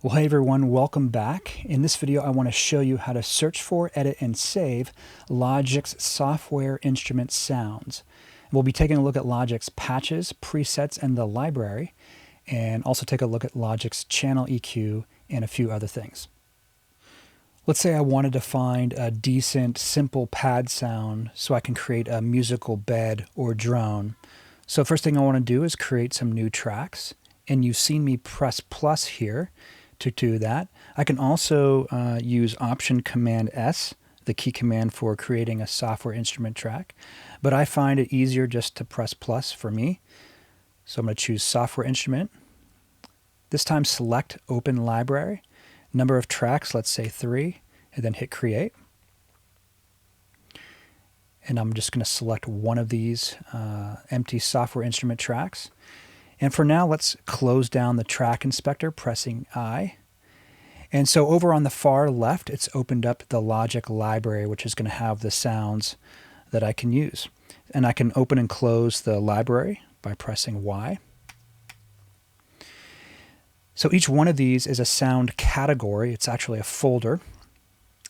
Well, hey everyone, welcome back. In this video, I want to show you how to search for, edit, and save Logic's software instrument sounds. We'll be taking a look at Logic's patches, presets, and the library, and also take a look at Logic's channel EQ and a few other things. Let's say I wanted to find a decent, simple pad sound so I can create a musical bed or drone. So first thing I want to do is create some new tracks, and you've seen me press plus here to do that. I can also use Option Command S, the key command for creating a software instrument track, but I find it easier just to press plus for me. So I'm going to choose software instrument. This time select open library, number of tracks, let's say 3, and then hit create. And I'm just going to select one of these empty software instrument tracks. And for now, let's close down the track inspector, pressing I. And so over on the far left, it's opened up the Logic library, which is going to have the sounds that I can use. And I can open and close the library by pressing Y. So each one of these is a sound category. It's actually a folder.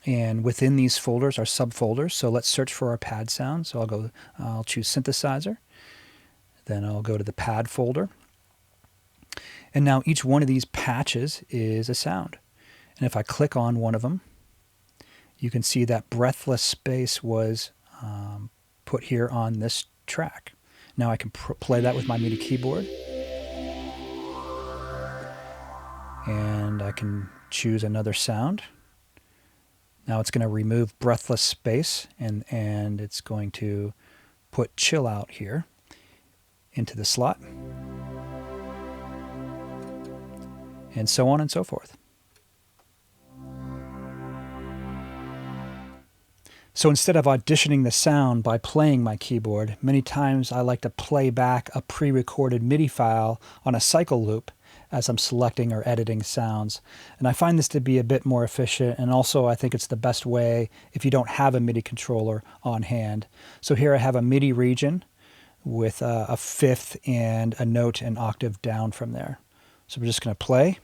And within these folders are subfolders. So let's search for our pad sound. So I'll choose synthesizer. Then I'll go to the pad folder. And now each one of these patches is a sound. And if I click on one of them, you can see that breathless space was put here on this track. Now I can play that with my MIDI keyboard. And I can choose another sound. Now it's going to remove breathless space, and it's going to put chill out here into the slot, and so on and so forth. So instead of auditioning the sound by playing my keyboard, many times I like to play back a pre-recorded MIDI file on a cycle loop as I'm selecting or editing sounds. And I find this to be a bit more efficient, and also I think it's the best way if you don't have a MIDI controller on hand. So here I have a MIDI region with a fifth and a note and octave down from there. So we're just going to play,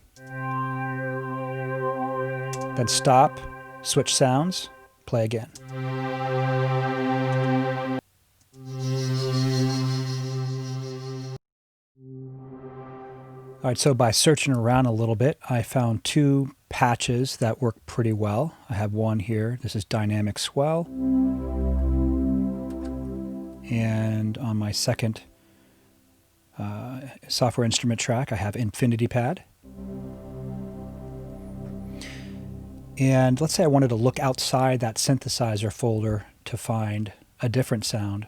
then stop, switch sounds, play again. All right, so by searching around a little bit, I found 2 patches that work pretty well. I have one here. This is dynamic swell. And on my second software instrument track, I have infinity pad. And let's say I wanted to look outside that synthesizer folder to find a different sound.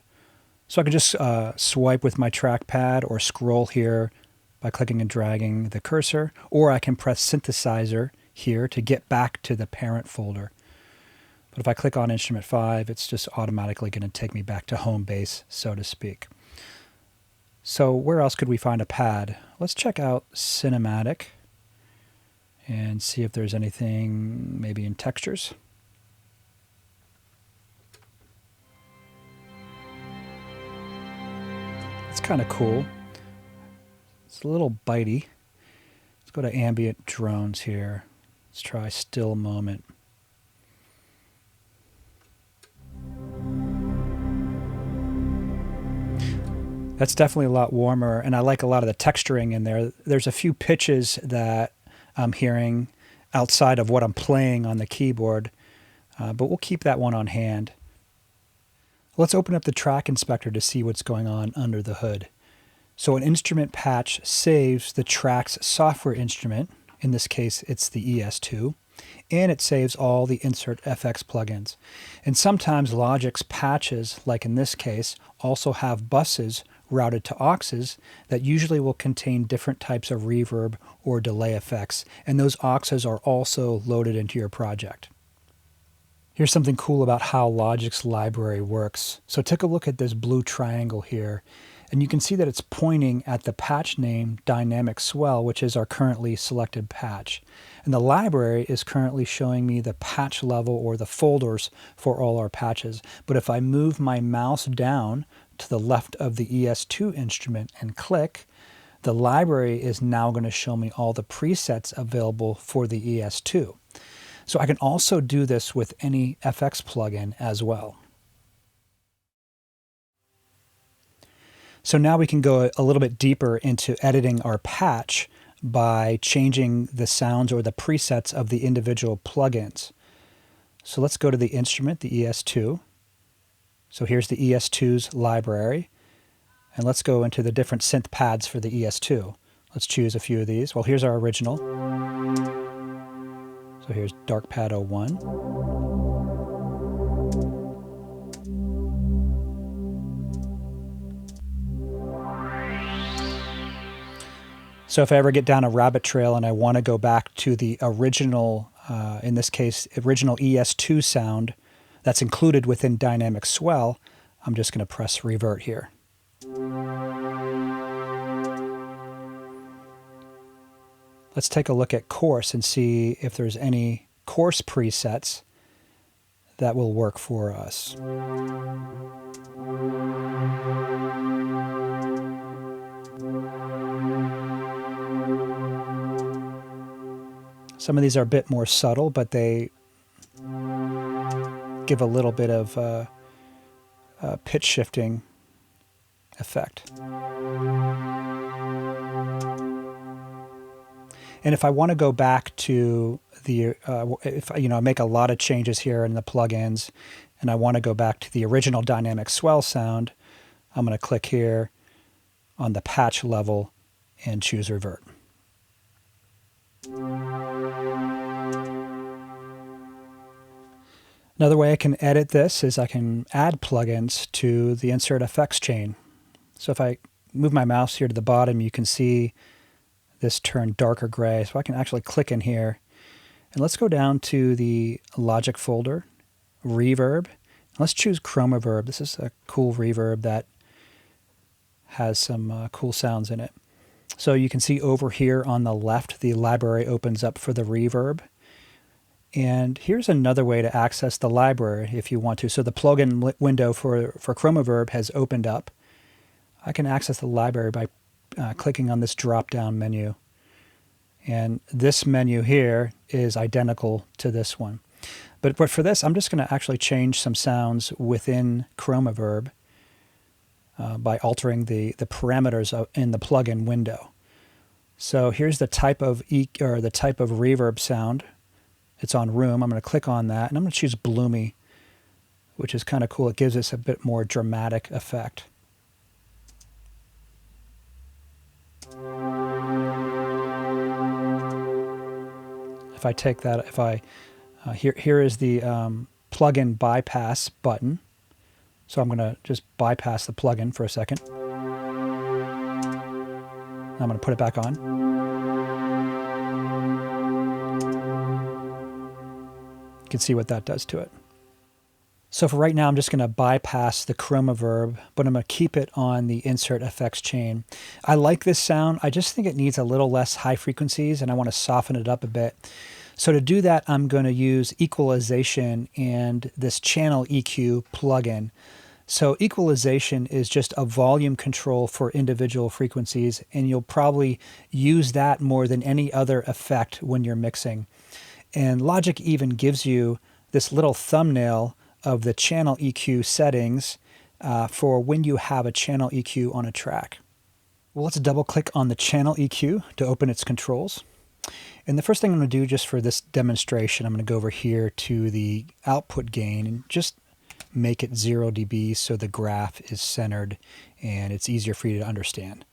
So I could just swipe with my trackpad or scroll here by clicking and dragging the cursor, or I can press synthesizer here to get back to the parent folder. But if I click on instrument 5, it's just automatically going to take me back to home base, so to speak. So where else could we find a pad? Let's check out cinematic and see if there's anything maybe in textures. It's kind of cool. It's a little bitey. Let's go to ambient drones here. Let's try still moment. That's definitely a lot warmer, and I like a lot of the texturing in there. There's a few pitches that I'm hearing outside of what I'm playing on the keyboard, but we'll keep that one on hand. Let's open up the track inspector to see what's going on under the hood. So an instrument patch saves the track's software instrument. In this case, it's the ES2. And it saves all the Insert FX plugins. And sometimes Logic's patches, like in this case, also have buses routed to auxes that usually will contain different types of reverb or delay effects. And those auxes are also loaded into your project. Here's something cool about how Logic's library works. So take a look at this blue triangle here. And you can see that it's pointing at the patch name Dynamic Swell, which is our currently selected patch. And the library is currently showing me the patch level or the folders for all our patches. But if I move my mouse down to the left of the ES2 instrument and click, the library is now going to show me all the presets available for the ES2. So I can also do this with any FX plugin as well. So now we can go a little bit deeper into editing our patch by changing the sounds or the presets of the individual plugins. So let's go to the instrument, the ES2. So here's the ES2's library. And let's go into the different synth pads for the ES2. Let's choose a few of these. Well, here's our original. So here's Dark Pad 01. So if I ever get down a rabbit trail and I want to go back to the original, in this case, original ES2 sound that's included within Dynamic Swell, I'm just going to press revert here. Let's take a look at coarse and see if there's any coarse presets that will work for us. Some of these are a bit more subtle, but they give a little bit of pitch shifting effect. And if I want to go back to the, if I make a lot of changes here in the plugins, and I want to go back to the original Dynamic Swell sound, I'm going to click here on the patch level and choose revert. Another way I can edit this is I can add plugins to the Insert Effects chain. So if I move my mouse here to the bottom, you can see this turn darker gray. So I can actually click in here. And let's go down to the Logic folder, Reverb. Let's choose Chromaverb. This is a cool reverb that has some cool sounds in it. So you can see over here on the left, the library opens up for the reverb. And here's another way to access the library if you want to. So the plugin window for Chromaverb has opened up. I can access the library by clicking on this drop-down menu. And this menu here is identical to this one. But for this, I'm just going to actually change some sounds within Chromaverb by altering the parameters in the plugin window. So here's the type of the type of reverb sound. It's on room. I'm going to click on that, and I'm going to choose Bloomy, which is kind of cool. It gives us a bit more dramatic effect. If I take that, here is the plugin bypass button. So I'm going to just bypass the plugin for a second. I'm going to put it back on. You can see what that does to it. So for right now, I'm just going to bypass the Chromaverb, but I'm going to keep it on the Insert Effects chain. I like this sound. I just think it needs a little less high frequencies, and I want to soften it up a bit. So to do that, I'm going to use Equalization and this Channel EQ plugin. So Equalization is just a volume control for individual frequencies, and you'll probably use that more than any other effect when you're mixing. And Logic even gives you this little thumbnail of the channel EQ settings for when you have a channel EQ on a track. Well, let's double click on the channel EQ to open its controls. And the first thing I'm going to do just for this demonstration, I'm going to go over here to the output gain and just make it 0 dB so the graph is centered and it's easier for you to understand.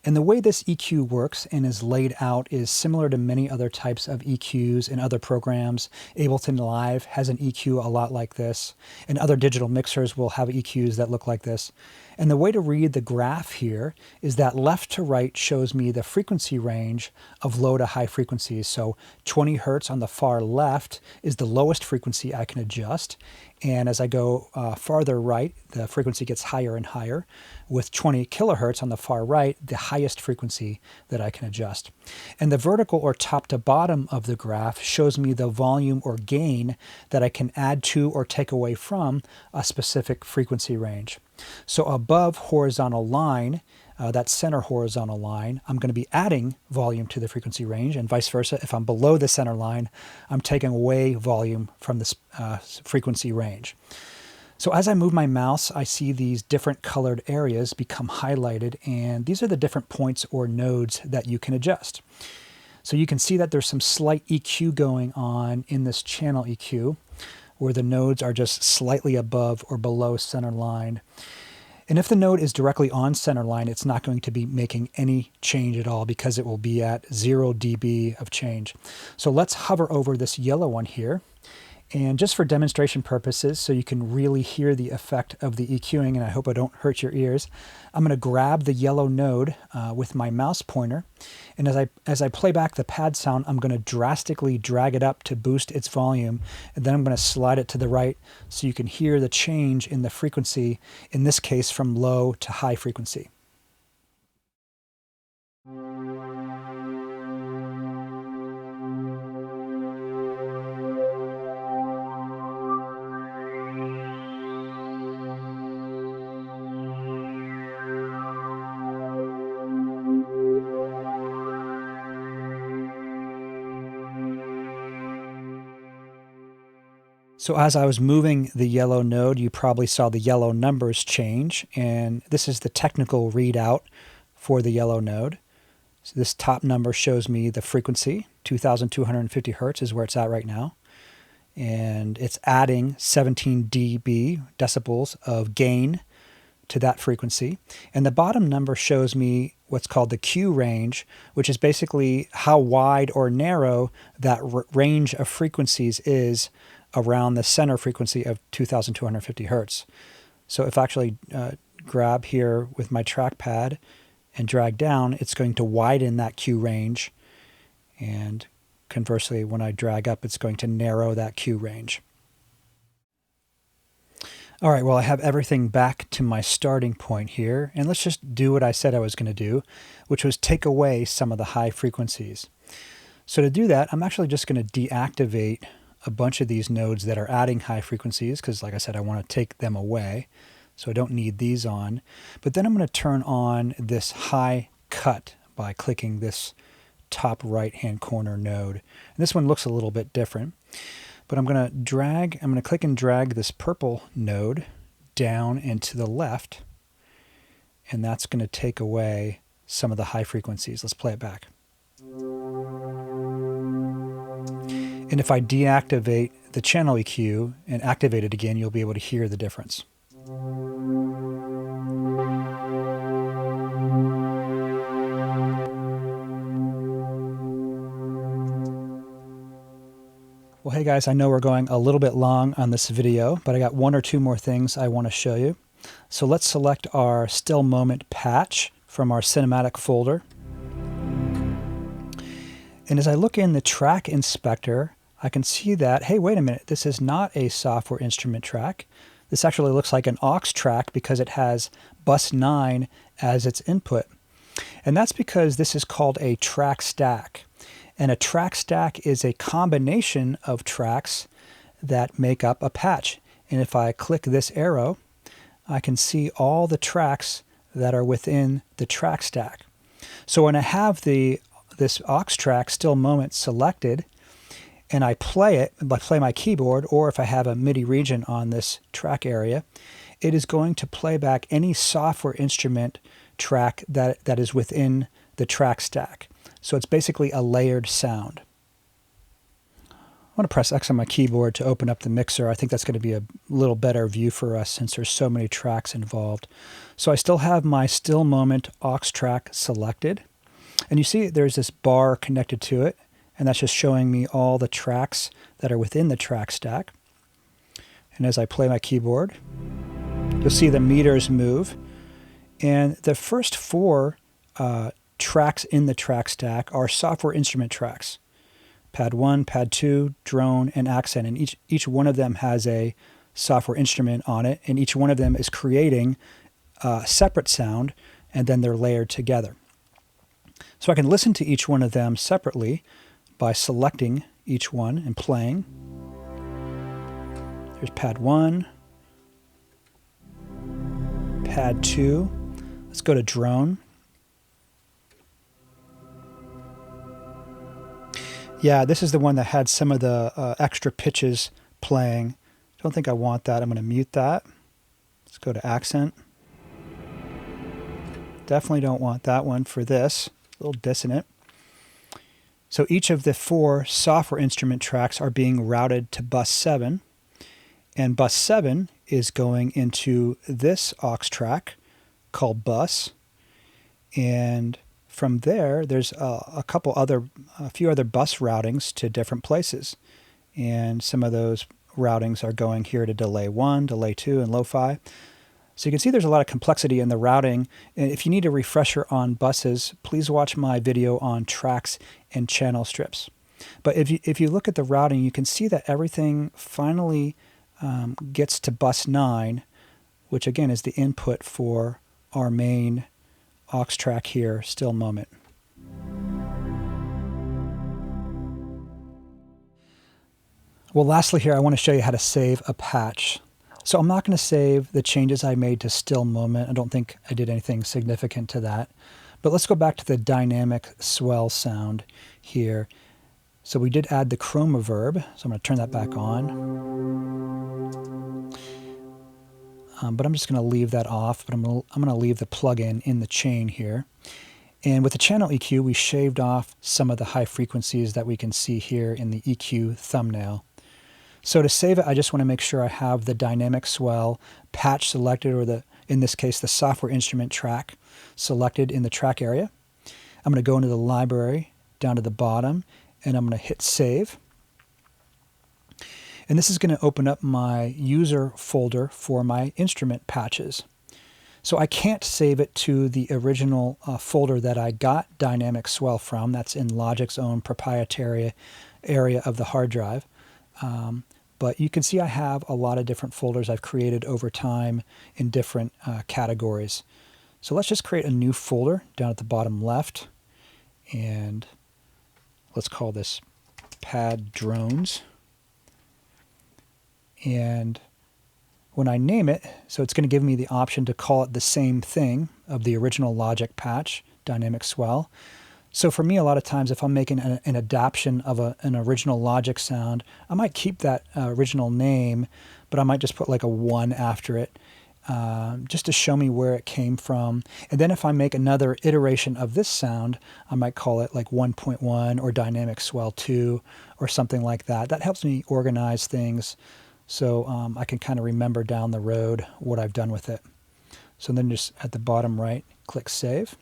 And the way this EQ works and is laid out is similar to many other types of EQs in other programs. Ableton Live has an EQ a lot like this, and other digital mixers will have EQs that look like this. And the way to read the graph here is that left to right shows me the frequency range of low to high frequencies. So 20 hertz on the far left is the lowest frequency I can adjust. And as I go farther right, the frequency gets higher and higher. With 20 kilohertz on the far right, the highest frequency that I can adjust. And the vertical or top to bottom of the graph shows me the volume or gain that I can add to or take away from a specific frequency range. So above horizontal line, that center horizontal line, I'm going to be adding volume to the frequency range, and vice versa. If I'm below the center line, I'm taking away volume from this frequency range. So as I move my mouse, I see these different colored areas become highlighted, and these are the different points or nodes that you can adjust. So you can see that there's some slight EQ going on in this channel EQ, where the nodes are just slightly above or below center line. And if the node is directly on center line, it's not going to be making any change at all because it will be at 0 dB of change. So let's hover over this yellow one here. And just for demonstration purposes, so you can really hear the effect of the EQing, and I hope I don't hurt your ears, I'm going to grab the yellow node with my mouse pointer. And as I play back the pad sound, I'm going to drastically drag it up to boost its volume. And then I'm going to slide it to the right so you can hear the change in the frequency, in this case from low to high frequency. So as I was moving the yellow node, you probably saw the yellow numbers change, and this is the technical readout for the yellow node. So this top number shows me the frequency, 2,250 hertz is where it's at right now, and it's adding 17 dB, decibels, of gain to that frequency. And the bottom number shows me what's called the Q range, which is basically how wide or narrow that range of frequencies is around the center frequency of 2,250 hertz. So if I actually grab here with my trackpad and drag down, it's going to widen that Q range. And conversely, when I drag up, it's going to narrow that Q range. All right, well, I have everything back to my starting point here. And let's just do what I said I was going to do, which was take away some of the high frequencies. So to do that, I'm actually just going to deactivate a bunch of these nodes that are adding high frequencies, because like I said, I want to take them away. So I don't need these on. But then I'm going to turn on this high cut by clicking this top right-hand corner node. And this one looks a little bit different. But I'm going to click and drag this purple node down and to the left. And that's going to take away some of the high frequencies. Let's play it back. And if I deactivate the channel EQ and activate it again, you'll be able to hear the difference. Well, hey guys, I know we're going a little bit long on this video, but I got one or two more things I want to show you. So let's select our still moment patch from our cinematic folder. And as I look in the track inspector, I can see that, hey, wait a minute, this is not a software instrument track. This actually looks like an aux track because it has bus 9 as its input. And that's because this is called a track stack. And a track stack is a combination of tracks that make up a patch. And if I click this arrow, I can see all the tracks that are within the track stack. So when I have this aux track still moment selected, and I play my keyboard, or if I have a MIDI region on this track area, it is going to play back any software instrument track that is within the track stack. So it's basically a layered sound. I want to press X on my keyboard to open up the mixer. I think that's going to be a little better view for us since there's so many tracks involved. So I still have my still moment aux track selected. And you see there's this bar connected to it. And that's just showing me all the tracks that are within the track stack. And as I play my keyboard, you'll see the meters move. And the first four tracks in the track stack are software instrument tracks. Pad 1, Pad 2, drone, and accent. And each one of them has a software instrument on it. And each one of them is creating a separate sound, and then they're layered together. So I can listen to each one of them separately by selecting each one and playing. There's Pad 1, Pad 2. Let's go to drone Yeah, this is the one that had some of the extra pitches playing. Don't think I want that. I'm going to mute that. Let's go to accent. Definitely don't want that one for this. A little dissonant. So each of the 4 software instrument tracks are being routed to bus 7. And bus 7 is going into this aux track called bus. And from there, there's a few other bus routings to different places. And some of those routings are going here to delay 1, delay 2, and lo-fi. So you can see there's a lot of complexity in the routing. And if you need a refresher on buses, please watch my video on tracks and channel strips. But if you look at the routing, you can see that everything finally gets to bus 9, which again is the input for our main aux track here, still moment. Well, lastly here, I want to show you how to save a patch. So I'm not going to save the changes I made to still moment. I don't think I did anything significant to that. But let's go back to the dynamic swell sound here. So we did add the chroma verb. So I'm going to turn that back on. But I'm just going to leave that off. But I'm going to leave the plugin in the chain here. And with the channel EQ, we shaved off some of the high frequencies that we can see here in the EQ thumbnail. So to save it, I just want to make sure I have the dynamic swell patch selected, or in this case, the software instrument track selected in the track area. I'm going to go into the library down to the bottom, and I'm going to hit save. And this is going to open up my user folder for my instrument patches. So I can't save it to the original folder that I got dynamic swell from. That's in Logic's own proprietary area of the hard drive. But you can see I have a lot of different folders I've created over time in different categories. So let's just create a new folder down at the bottom left. And let's call this Pad Drones. And when I name it, so it's going to give me the option to call it the same thing of the original Logic patch, Dynamic Swell. So for me, a lot of times, if I'm making an adaptation of an original Logic sound, I might keep that original name, but I might just put like a 1 after it, just to show me where it came from. And then if I make another iteration of this sound, I might call it like 1.1 or Dynamic Swell 2 or something like that. That helps me organize things so I can kind of remember down the road what I've done with it. So then just at the bottom right, click Save.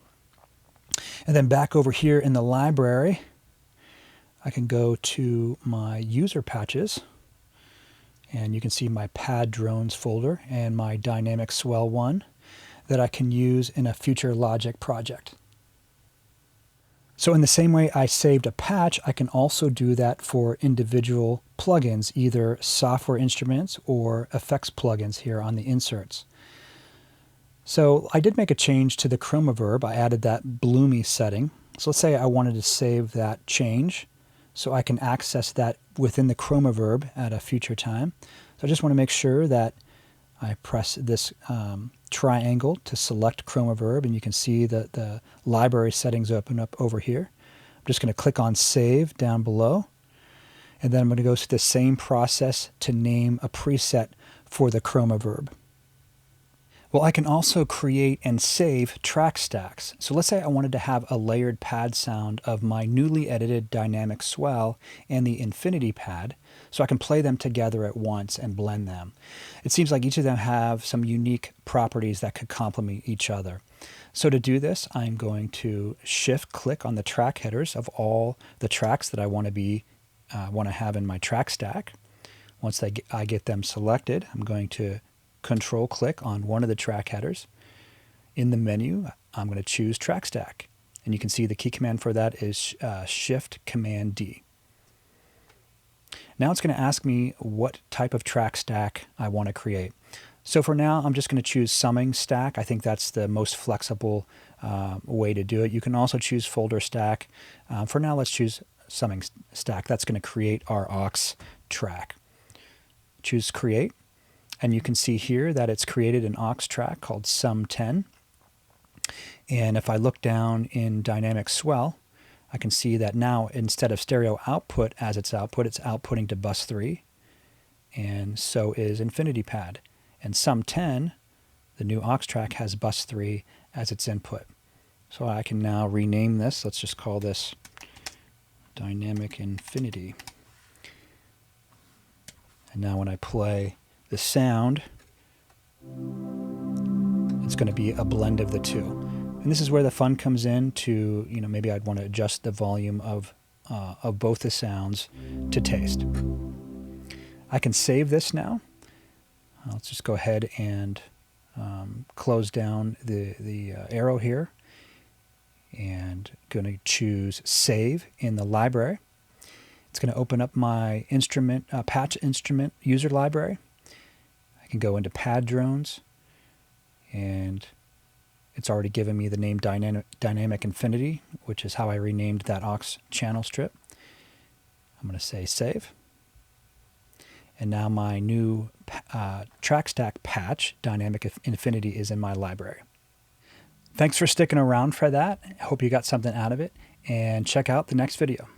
And then back over here in the library, I can go to my user patches, and you can see my Pad Drones folder and my Dynamic Swell one that I can use in a future Logic project. So in the same way I saved a patch, I can also do that for individual plugins, either software instruments or effects plugins here on the inserts. So I did make a change to the chroma verb. I added that bloomy setting. So let's say I wanted to save that change so I can access that within the chroma verb at a future time. So I just want to make sure that I press this triangle to select chroma verb, and you can see that the library settings open up over here. I'm just going to click on Save down below, and then I'm going to go through the same process to name a preset for the chroma verb. Well, I can also create and save track stacks. So let's say I wanted to have a layered pad sound of my newly edited Dynamic Swell and the Infinity pad, so I can play them together at once and blend them. It seems like each of them have some unique properties that could complement each other. So to do this, I'm going to shift-click on the track headers of all the tracks that I want to have in my track stack. Once I get them selected, I'm going to Control-click on one of the track headers. In the menu, I'm going to choose Track Stack. And you can see the key command for that is Shift-Command-D. Now it's going to ask me what type of track stack I want to create. So for now, I'm just going to choose Summing Stack. I think that's the most flexible way to do it. You can also choose Folder Stack. For now, let's choose Summing Stack. That's going to create our aux track. Choose Create. And you can see here that it's created an aux track called Sum 10. And if I look down in Dynamic Swell, I can see that now instead of stereo output as its output, it's outputting to bus 3, and so is Infinity Pad. And Sum 10, the new aux track, has bus 3 as its input. So I can now rename this. Let's just call this Dynamic Infinity. And now when I play the sound, it's going to be a blend of the two. And this is where the fun comes in to, maybe I'd want to adjust the volume of both the sounds to taste. I can save this now. Let's just go ahead and close down the arrow here, and going to choose Save in the library. It's going to open up my instrument patch instrument user library. I can go into Pad Drones, and it's already given me the name Dynamic Infinity, which is how I renamed that aux channel strip. I'm going to say Save. And now my new track stack patch, Dynamic Infinity, is in my library. Thanks for sticking around for that. I hope you got something out of it, and check out the next video.